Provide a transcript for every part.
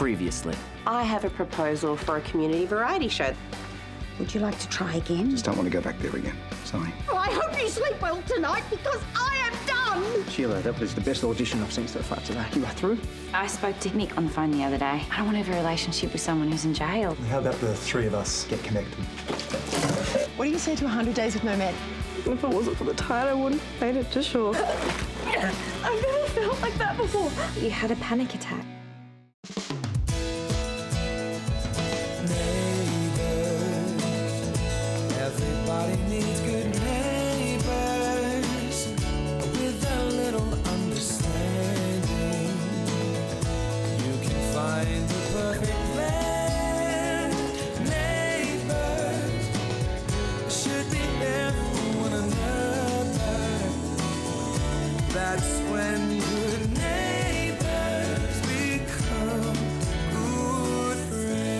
previously. I have a proposal for a community variety show. Would you like to try again? Just don't want to go back there again. Sorry. Oh, I hope you sleep well tonight because I am done. Sheila, that was the best audition I've seen so far today. You are through? I spoke to Nick on the phone the other day. I don't want to have a relationship with someone who's in jail. How about the three of us get connected? What do you say to 100 Days with No Men? If it wasn't for the tide, I wouldn't have made it to shore. I've never felt like that before. You had a panic attack. Everybody needs good neighbors with a little understanding. You can find the perfect blend. Neighbors should be there for one another. That's when good neighbors become good friends.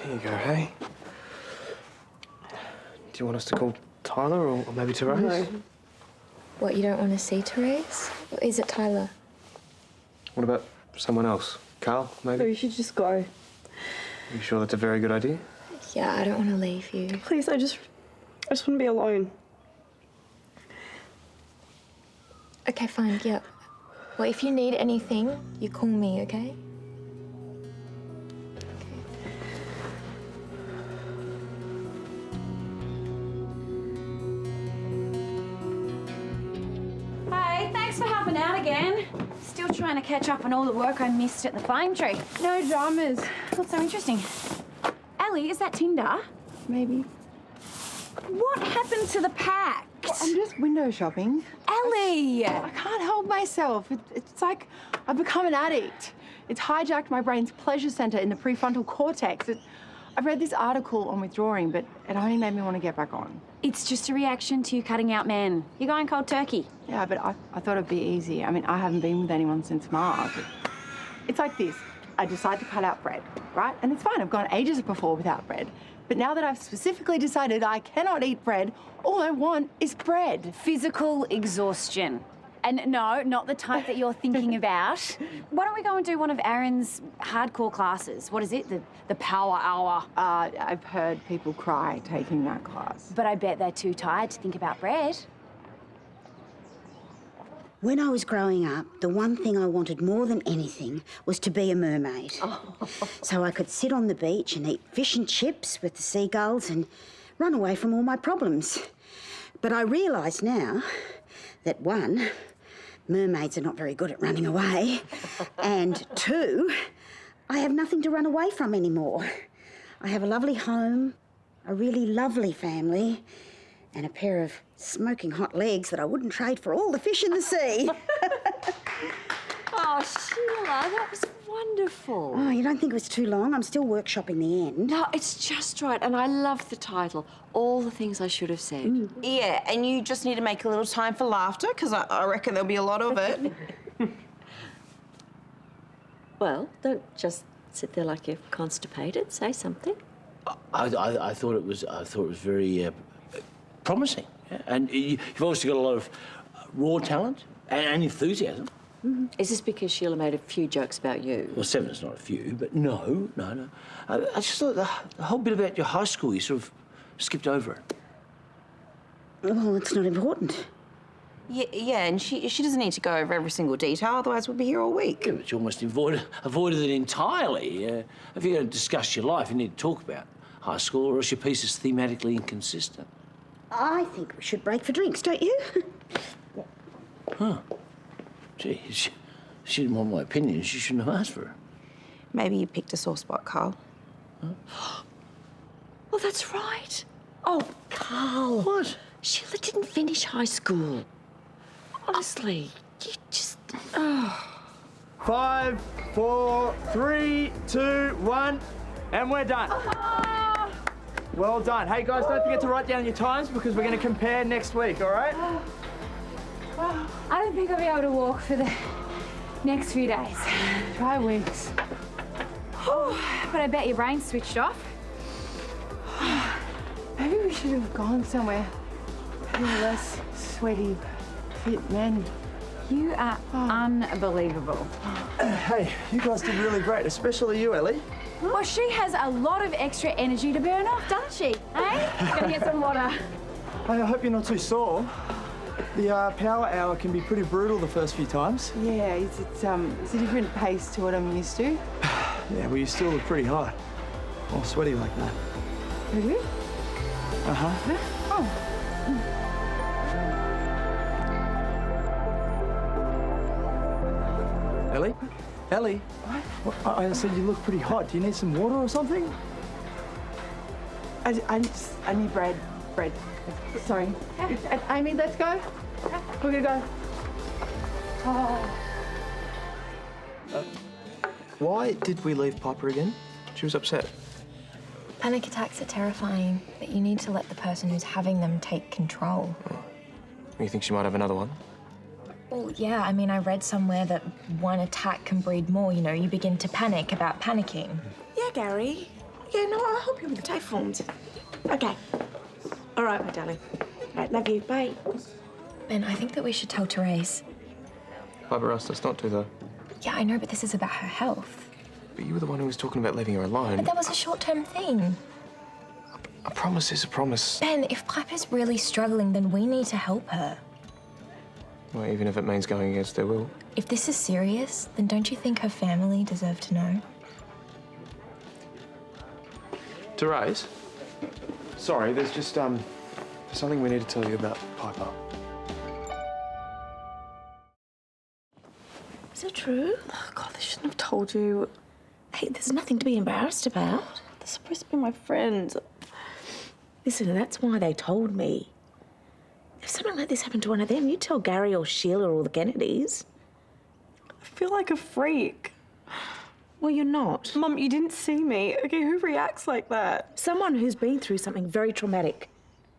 Here you go, hey? Do you want us to call Tyler or maybe Therese? No. What, you don't want to see Therese? Or is it Tyler? What about someone else? Carl, maybe? No, you should just go. Are you sure that's a very good idea? Yeah, I don't want to leave you. Please, I just want to be alone. Okay, fine, yeah. Well, if you need anything, you call me, okay? Hey, thanks for helping out again. Still trying to catch up on all the work I missed at the Flame Tree. No dramas. What's so interesting? Elly, is that Tinder? Maybe. What happened to the Pact? I'm just window shopping. Elly! I can't help myself. It's like I've become an addict. It's hijacked my brain's pleasure center in the prefrontal cortex. I've read this article on withdrawing, but it only made me want to get back on. It's just a reaction to you cutting out men. You're going cold turkey. Yeah, but I thought it'd be easy. I mean, I haven't been with anyone since March. It's like this. I decide to cut out bread, right? And it's fine. I've gone ages before without bread. But now that I've specifically decided I cannot eat bread, all I want is bread. Physical exhaustion. And no, not the type that you're thinking about. Why don't we go and do one of Aaron's hardcore classes? What is it? The power hour. I've heard people cry taking that class. But I bet they're too tired to think about bread. When I was growing up, the one thing I wanted more than anything was to be a mermaid. So I could sit on the beach and eat fish and chips with the seagulls and run away from all my problems. But I realise now that one, mermaids are not very good at running away, and two, I have nothing to run away from anymore. I have a lovely home, a really lovely family, and a pair of smoking hot legs that I wouldn't trade for all the fish in the sea. Oh, Sheila, that was wonderful. Oh, you don't think it was too long? I'm still workshopping the end. No, it's just right, and I love the title, All the Things I Should Have Said. Yeah, and you just need to make a little time for laughter, because I reckon there'll be a lot of it. Well, don't just sit there like you're constipated. Say something. I thought it was very promising, yeah? And you've obviously got a lot of raw talent and enthusiasm. Is this because Sheila made a few jokes about you? Well, 7 is not a few, but no. I just thought the whole bit about your high school, you sort of skipped over it. Well, it's not important. Yeah, and she doesn't need to go over every single detail, otherwise we'll be here all week. Yeah, but you almost avoided it entirely. If you're going to discuss your life, you need to talk about high school, or else your piece is thematically inconsistent. I think we should break for drinks, don't you? Huh. Gee, she didn't want my opinion. She shouldn't have asked for it. Maybe you picked a sore spot, Carl. Huh? Well, that's right. Oh, Carl. What? Sheila didn't finish high school. Honestly, you just... Oh. 5, 4, 3, 2, 1, and we're done. Well done. Hey, guys, don't forget to write down your times because we're going to compare next week, all right? I don't think I'll be able to walk for the next few days. Try weeks. But I bet your brain's switched off. Maybe we should have gone somewhere less sweaty, fit men. You are unbelievable. Hey, you guys did really great, especially you, Elly. Well, she has a lot of extra energy to burn off, doesn't she? Hey? Gonna get some water. Hey, I hope you're not too sore. The power hour can be pretty brutal the first few times. Yeah, it's a different pace to what I'm used to. Yeah, well, you still look pretty hot. All sweaty like that. Really? Uh-huh. Oh. Elly? Elly? What? I said you look pretty hot. Do you need some water or something? I need bread. Bread. Sorry. Amy, let's go. We're gonna go. Oh. Why did we leave Piper again? She was upset. Panic attacks are terrifying, but you need to let the person who's having them take control. You think she might have another one? Well, yeah, I mean, I read somewhere that one attack can breed more. You know, you begin to panic about panicking. Yeah, Gary. Yeah, no, I'll help you with the typhoons. Okay. All right, my darling. All right, love you. Bye. Ben, I think that we should tell Therese. Piper asked us not to, though. Yeah, I know, but this is about her health. But you were the one who was talking about leaving her alone. But that was a short-term thing. A promise is a promise. Ben, if Piper's really struggling, then we need to help her. Well, even if it means going against their will. If this is serious, then don't you think her family deserve to know? Therese? Sorry, there's just, something we need to tell you about Piper. Is it true? Oh, God, they shouldn't have told you. Hey, there's nothing to be embarrassed about. They're supposed to be my friends. Listen, that's why they told me. If something like this happened to one of them, you'd tell Gary or Sheila or the Kennedys. I feel like a freak. Well, you're not. Mum, you didn't see me. Okay, who reacts like that? Someone who's been through something very traumatic,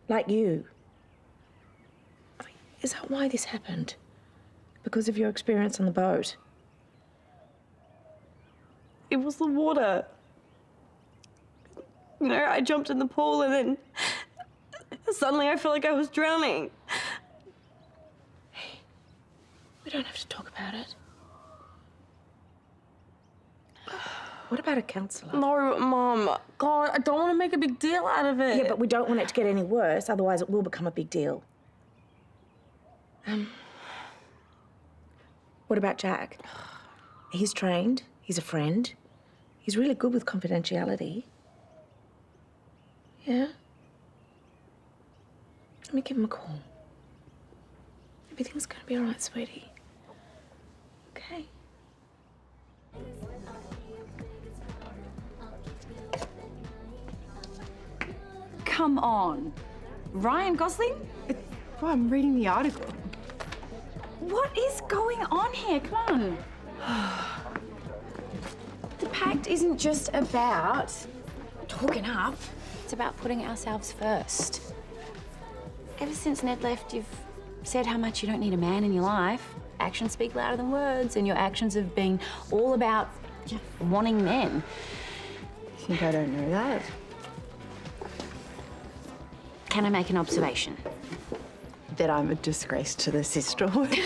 like you. I mean, is that why this happened? Because of your experience on the boat? It was the water. You know, I jumped in the pool and then suddenly I felt like I was drowning. Hey, we don't have to talk about it. What about a counsellor? No, Mum. God, I don't want to make a big deal out of it. Yeah, but we don't want it to get any worse, otherwise it will become a big deal. What about Jack? He's trained, he's a friend. He's really good with confidentiality. Yeah? Let me give him a call. Everything's gonna be all right, sweetie. Okay? Come on. Ryan Gosling? Well, I'm reading the article. What is going on here? Come on. The Pact isn't just about talking up. It's about putting ourselves first. Ever since Ned left, you've said how much you don't need a man in your life. Actions speak louder than words, and your actions have been all about wanting men. You think I don't know that? Can I make an observation? That I'm a disgrace to the sisterhood.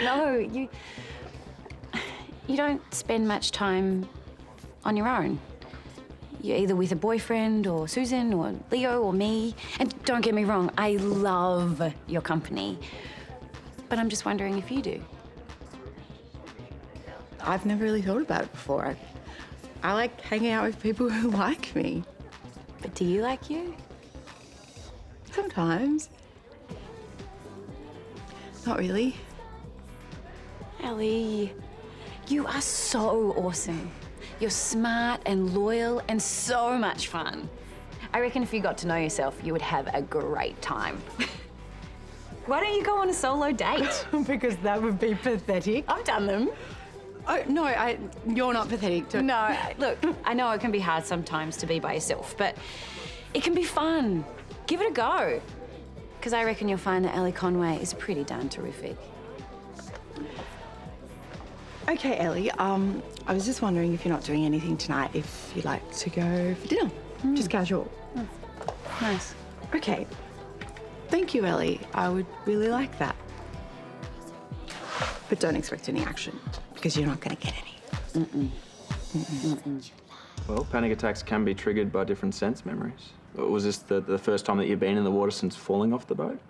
No, you don't spend much time on your own. You're either with a boyfriend or Susan or Leo or me. And don't get me wrong, I love your company. But I'm just wondering if you do. I've never really thought about it before. I like hanging out with people who like me. But do you like you? Sometimes. Not really. Elly, you are so awesome. You're smart and loyal and so much fun. I reckon if you got to know yourself, you would have a great time. Why don't you go on a solo date? Because that would be pathetic. I've done them. Oh, no, you're not pathetic. No, look, I know it can be hard sometimes to be by yourself, but it can be fun. Give it a go. Because I reckon you'll find that Elly Conway is pretty darn terrific. Okay, Elly, I was just wondering if you're not doing anything tonight, if you'd like to go for dinner. Just casual. Nice. Okay. Thank you, Elly. I would really like that. But don't expect any action, because you're not going to get any. Well, panic attacks can be triggered by different sense memories. Was this the first time that you've been in the water since falling off the boat?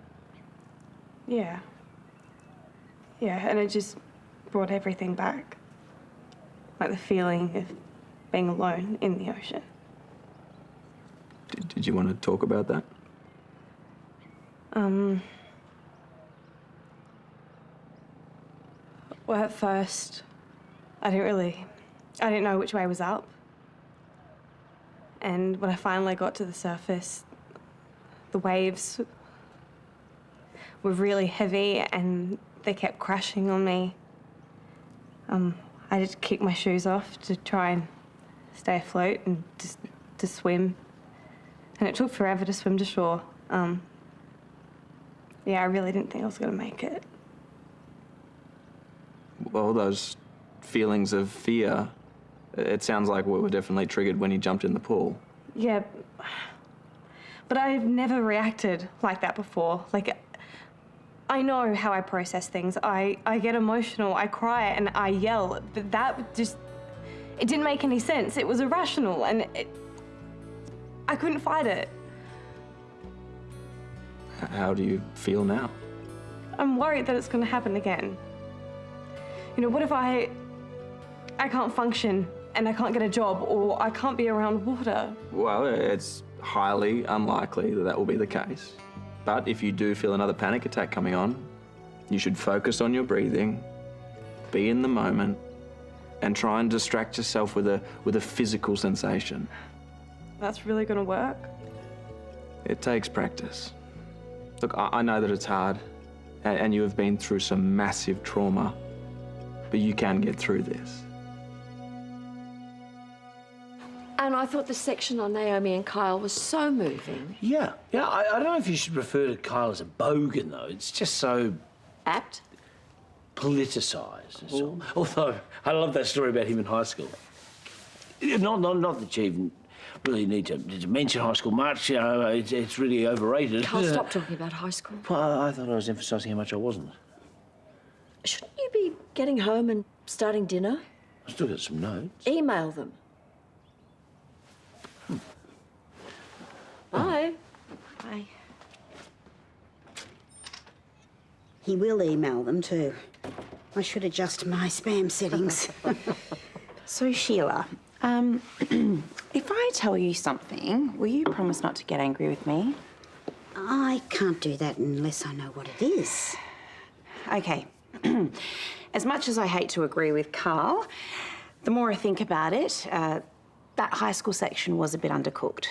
Yeah. Yeah, and it just brought everything back. Like the feeling of being alone in the ocean. Did you want to talk about that? Well, at first, I didn't know which way was up. And when I finally got to the surface, the waves were really heavy and they kept crashing on me. I just kicked my shoes off to try and stay afloat and just to swim. And it took forever to swim to shore. Yeah, I really didn't think I was going to make it. Well, those feelings of fear, it sounds like were definitely triggered when you jumped in the pool. Yeah, but I've never reacted like that before. Like, I know how I process things. I get emotional, I cry, and I yell. But that just, it didn't make any sense. It was irrational, and I couldn't fight it. How do you feel now? I'm worried that it's going to happen again. You know, what if I can't function and I can't get a job or I can't be around water? Well, it's highly unlikely that will be the case. But if you do feel another panic attack coming on, you should focus on your breathing, be in the moment, and try and distract yourself with a physical sensation. That's really going to work? It takes practice. Look, I know that it's hard, and you have been through some massive trauma, but you can get through this. And I thought the section on Naomi and Kyle was so moving. Yeah. I don't know if you should refer to Kyle as a bogan, though. It's just so... Apt? Politicised. That's all. Although, I love that story about him in high school. Not that you even really need to mention high school much. You know, it's really overrated. Can't stop talking about high school. Well, I thought I was emphasising how much I wasn't. Shouldn't you be getting home and starting dinner? I still got some notes. Email them. Bye. Bye. He will email them too. I should adjust my spam settings. So, Sheila, if I tell you something, will you promise not to get angry with me? I can't do that unless I know what it is. Okay. As much as I hate to agree with Carl, the more I think about it, that high school section was a bit undercooked.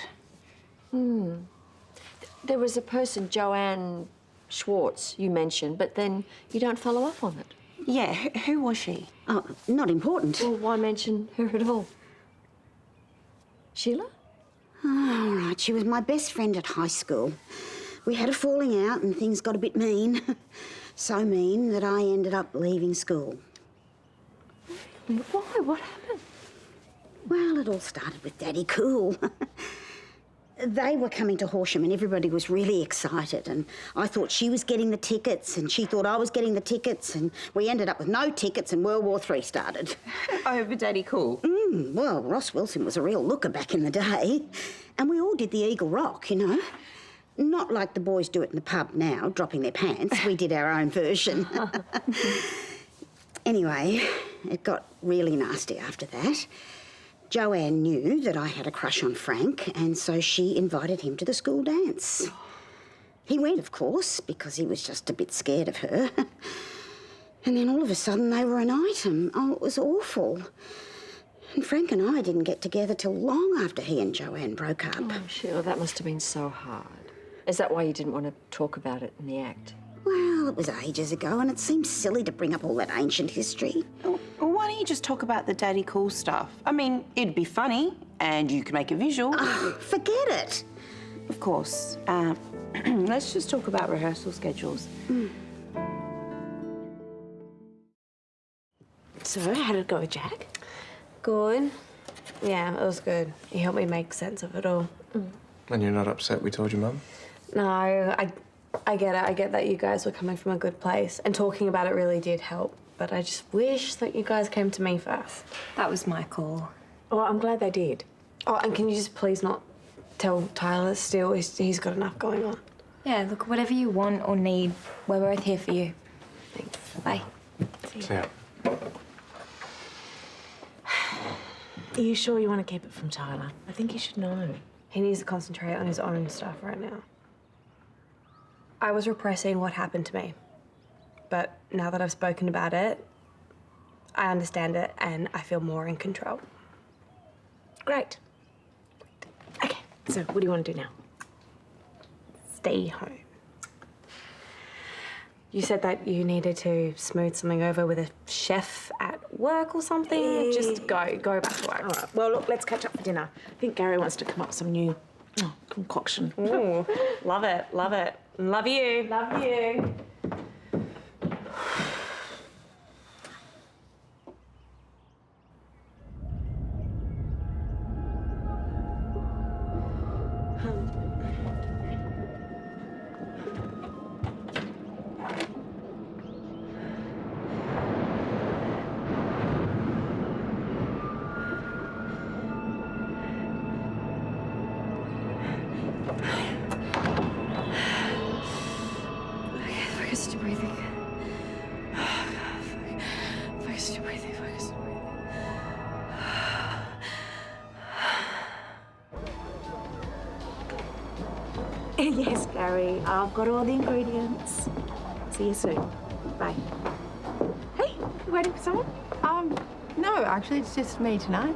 There was a person, Joanne Schwartz, you mentioned, but then you don't follow up on it. Yeah, who was she? Oh, not important. Well, why mention her at all? Sheila? Oh, all right, she was my best friend at high school. We had a falling out and things got a bit mean. So mean that I ended up leaving school. Why? What happened? Well, it all started with Daddy Cool. They were coming to Horsham and everybody was really excited, and I thought she was getting the tickets and she thought I was getting the tickets, and we ended up with no tickets and World War III started. Over Daddy Cool? Well, Ross Wilson was a real looker back in the day, and we all did the Eagle Rock, you know. Not like the boys do it in the pub now, dropping their pants. We did our own version. Anyway, it got really nasty after that. Joanne knew that I had a crush on Frank, and so she invited him to the school dance. He went, of course, because he was just a bit scared of her. And then all of a sudden they were an item. Oh, it was awful. And Frank and I didn't get together till long after he and Joanne broke up. Oh, Sheila, that must have been so hard. Is that why you didn't want to talk about it in the act? Well, it was ages ago, and it seems silly to bring up all that ancient history. Well, why don't you just talk about the Daddy Cool stuff? I mean, it'd be funny, and you could make a visual. Forget it. Of course. Let's just talk about rehearsal schedules. So, how did it go with Jack? Good. Yeah, it was good. He helped me make sense of it all. And you're not upset we told your mum? No, I get it. I get that you guys were coming from a good place, and talking about it really did help. but I just wish that you guys came to me first. That was my call. Well, I'm glad they did. Oh, and can you just please not tell Tyler still? He's got enough going on. Yeah, look, whatever you want or need, we're both here for you. Thanks. Bye. See ya. Are you sure you want to keep it from Tyler? I think he should know. He needs to concentrate on his own stuff right now. I was repressing what happened to me. But now that I've spoken about it, I understand it and I feel more in control. Great. Okay, so what do you want to do now? Stay home. You said that you needed to smooth something over with a chef at work or something. Just go back to work. All right, well, look, let's catch up for dinner. I think Gary wants to come up with some new concoction. Ooh, love it, love it. Love you. Love you. Focus to breathing. Focus to breathing. Focus to breathing. Yes, Gary, I've got all the ingredients. See you soon. Bye. Hey, you waiting for someone? No, actually, it's just me tonight.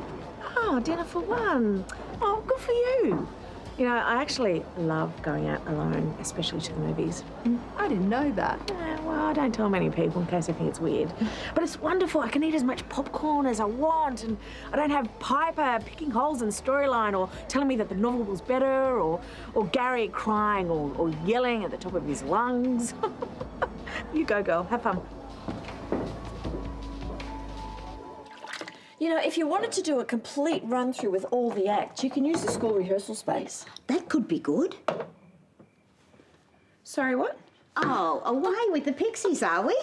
Oh, dinner for one. Oh, good for you. You know, I actually love going out alone, especially to the movies. I didn't know that. Yeah, well, I don't tell many people in case they think it's weird. But it's wonderful. I can eat as much popcorn as I want, and I don't have Piper picking holes in the storyline or telling me that the novel was better, or Gary crying or yelling at the top of his lungs. You go, girl. Have fun. You know, if you wanted to do a complete run-through with all the acts, you can use the school rehearsal space. That could be good. Sorry, what? Oh, away with the pixies, are we?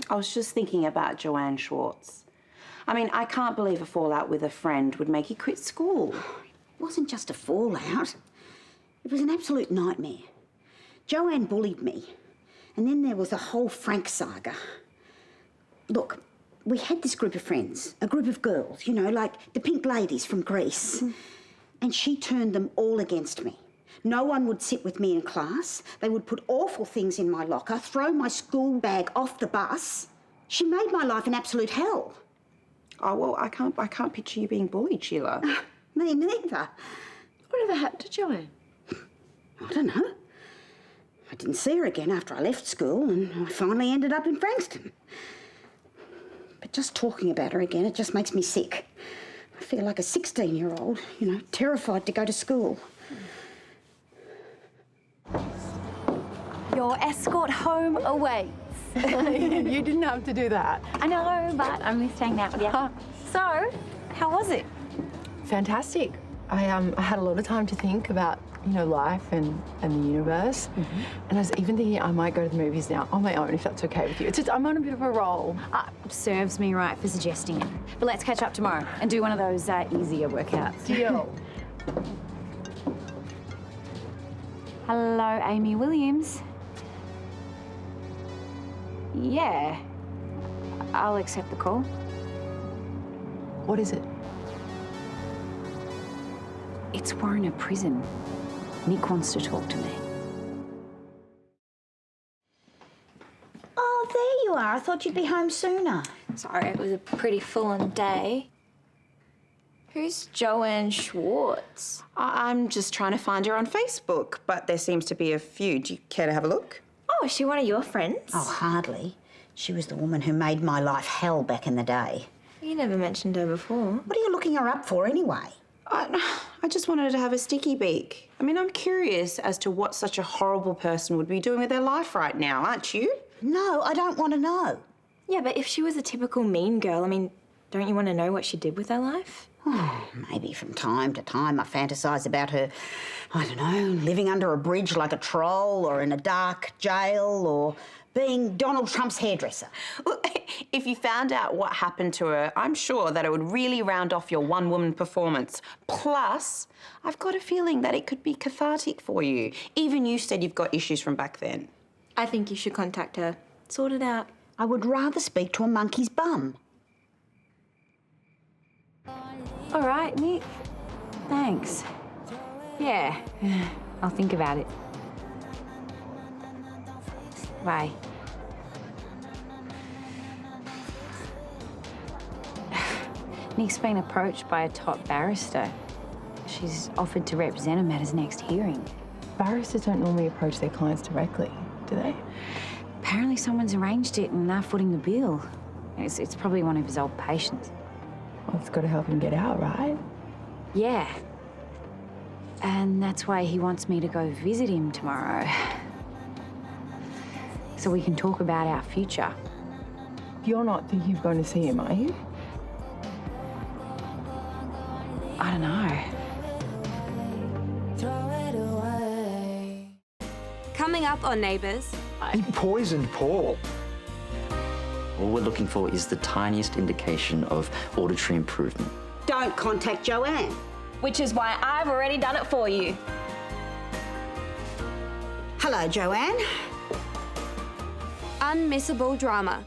I was just thinking about Joanne Schwartz. I mean, I can't believe a fallout with a friend would make you quit school. It wasn't just a fallout. It was an absolute nightmare. Joanne bullied me, and then there was the whole Frank saga. Look, we had this group of friends, a group of girls, you know, like the pink ladies from Greece. And she turned them all against me. No one would sit with me in class. They would put awful things in my locker, throw my school bag off the bus. She made my life an absolute hell. Oh, well, I can't picture you being bullied, Sheila. Me neither. Whatever happened to Joanne? I don't know. I didn't see her again after I left school, and I finally ended up in Frankston. But just talking about her again, it just makes me sick. I feel like a 16-year-old, you know, terrified to go to school. Your escort home awaits. You didn't have to do that. I know, but I missed hanging out with you. So, how was it? Fantastic. I had a lot of time to think about, you know, life and the universe. And I was even thinking I might go to the movies now on my own, if that's okay with you. It's just, I'm on a bit of a roll. Serves me right for suggesting it. But let's catch up tomorrow and do one of those easier workouts. Deal. Hello, Amy Williams. Yeah, I'll accept the call. What is it? It's Warren at prison. Nick wants to talk to me. Oh, there you are. I thought you'd be home sooner. Sorry, it was a pretty full-on day. Who's Joanne Schwartz? I'm just trying to find her on Facebook, but there seems to be a few. Do you care to have a look? Oh, is she one of your friends? Oh, hardly. She was the woman who made my life hell back in the day. You never mentioned her before. What are you looking her up for anyway? I just wanted her to have a sticky beak. I mean, I'm curious as to what such a horrible person would be doing with their life right now, aren't you? No, I don't want to know. Yeah, but if she was a typical mean girl, I mean, don't you want to know what she did with her life? Oh, maybe from time to time I fantasise about her, I don't know, living under a bridge like a troll or in a dark jail or being Donald Trump's hairdresser. Well, if you found out what happened to her, I'm sure that it would really round off your one-woman performance. Plus, I've got a feeling that it could be cathartic for you. Even you said you've got issues from back then. I think you should contact her. Sort it out. I would rather speak to a monkey's bum. All right, Nick. Thanks. Yeah, I'll think about it. Bye. Nick's been approached by a top barrister. She's offered to represent him at his next hearing. Barristers don't normally approach their clients directly, do they? Apparently someone's arranged it and they're footing the bill. It's probably one of his old patients. Well, it's got to help him get out, right? Yeah. And that's why he wants me to go visit him tomorrow. So we can talk about our future. You're not thinking of going to see him, are you? I don't know. Coming up on Neighbours. He poisoned Paul. All we're looking for is the tiniest indication of auditory improvement. Don't contact Joanne. Which is why I've already done it for you. Hello, Joanne. Unmissable drama.